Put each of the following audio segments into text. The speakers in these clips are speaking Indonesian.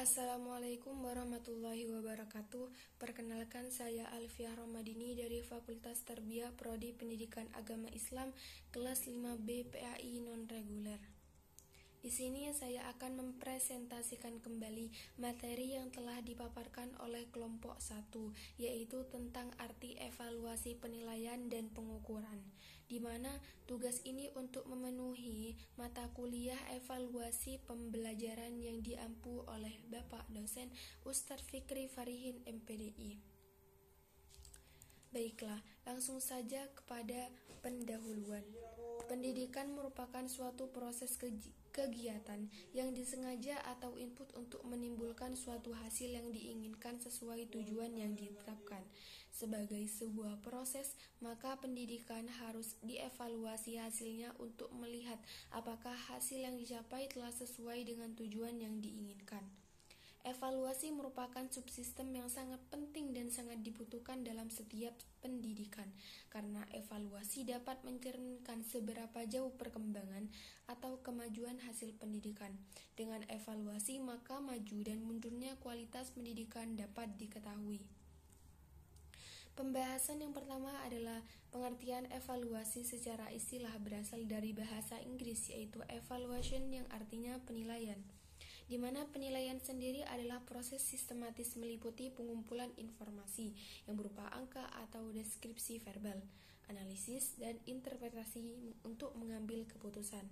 Assalamualaikum warahmatullahi wabarakatuh. Perkenalkan, saya Alfiah Romadini dari Fakultas Tarbiyah Prodi Pendidikan Agama Islam kelas 5B PAI non-reguler. Di sini saya akan mempresentasikan kembali materi yang telah dipaparkan oleh kelompok 1, yaitu tentang arti evaluasi penilaian dan pengukuran, di mana tugas ini untuk memenuhi mata kuliah evaluasi pembelajaran yang diampu oleh Bapak dosen Ustadz Fikri Farihin MPDI. Baiklah, langsung saja kepada pendahuluan. Pendidikan merupakan suatu proses kegiatan yang disengaja atau input untuk menimbulkan suatu hasil yang diinginkan sesuai tujuan yang ditetapkan. Sebagai sebuah proses, maka pendidikan harus dievaluasi hasilnya untuk melihat apakah hasil yang dicapai telah sesuai dengan tujuan yang diinginkan. Evaluasi merupakan subsistem yang sangat penting dan sangat dibutuhkan dalam setiap pendidikan, karena evaluasi dapat mencerminkan seberapa jauh perkembangan atau kemajuan hasil pendidikan. Dengan evaluasi, maka maju dan mundurnya kualitas pendidikan dapat diketahui. Pembahasan yang pertama adalah pengertian evaluasi secara istilah berasal dari bahasa Inggris, yaitu evaluation yang artinya penilaian, di mana penilaian sendiri adalah proses sistematis meliputi pengumpulan informasi yang berupa angka atau deskripsi verbal, analisis, dan interpretasi untuk mengambil keputusan.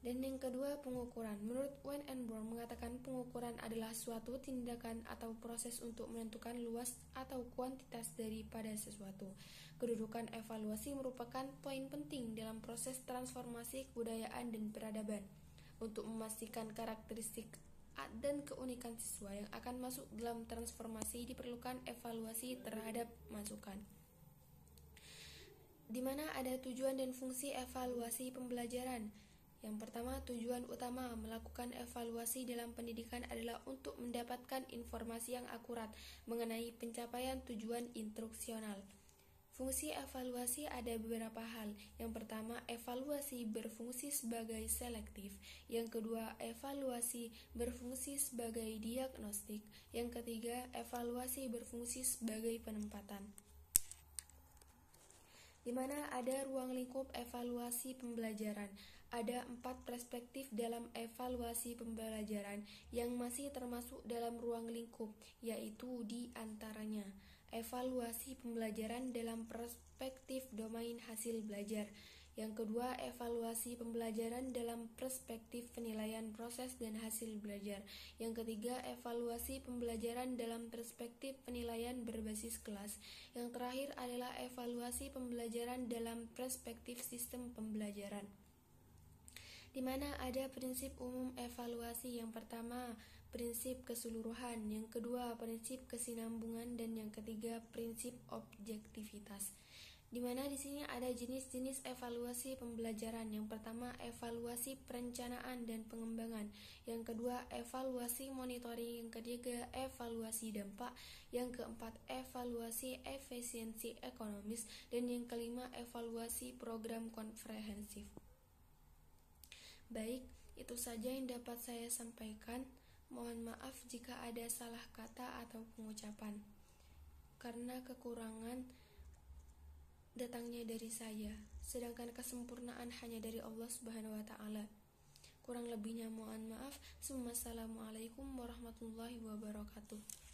Dan yang kedua, pengukuran. Menurut Wayne and Brown mengatakan pengukuran adalah suatu tindakan atau proses untuk menentukan luas atau kuantitas daripada sesuatu. Kedudukan evaluasi merupakan poin penting dalam proses transformasi kebudayaan dan peradaban. Untuk memastikan karakteristik dan keunikan siswa yang akan masuk dalam transformasi, diperlukan evaluasi terhadap masukan, di mana ada tujuan dan fungsi evaluasi pembelajaran. Yang pertama, tujuan utama melakukan evaluasi dalam pendidikan adalah untuk mendapatkan informasi yang akurat mengenai pencapaian tujuan instruksional. Fungsi evaluasi ada beberapa hal. Yang pertama, evaluasi berfungsi sebagai selektif. Yang kedua, evaluasi berfungsi sebagai diagnostik. Yang ketiga, evaluasi berfungsi sebagai penempatan, di mana ada ruang lingkup evaluasi pembelajaran. Ada 4 perspektif dalam evaluasi pembelajaran yang masih termasuk dalam ruang lingkup, yaitu di antaranya evaluasi pembelajaran dalam perspektif domain hasil belajar. Yang kedua, evaluasi pembelajaran dalam perspektif penilaian proses dan hasil belajar. Yang ketiga, evaluasi pembelajaran dalam perspektif penilaian berbasis kelas. Yang terakhir adalah evaluasi pembelajaran dalam perspektif sistem pembelajaran, di mana ada prinsip umum evaluasi. Yang pertama, prinsip keseluruhan. Yang kedua, prinsip kesinambungan. Dan yang ketiga, prinsip objektivitas. Di mana di sini ada jenis-jenis evaluasi pembelajaran. Yang pertama, evaluasi perencanaan dan pengembangan. Yang kedua, evaluasi monitoring. Yang ketiga, evaluasi dampak. Yang keempat, evaluasi efisiensi ekonomis. Dan yang kelima, evaluasi program komprehensif. Baik, itu saja yang dapat saya sampaikan. Mohon maaf jika ada salah kata atau pengucapan, karena kekurangan datangnya dari saya, sedangkan kesempurnaan hanya dari Allah Subhanahu wa Ta'ala. Kurang lebihnya mohon maaf. Assalamualaikum warahmatullahi wabarakatuh.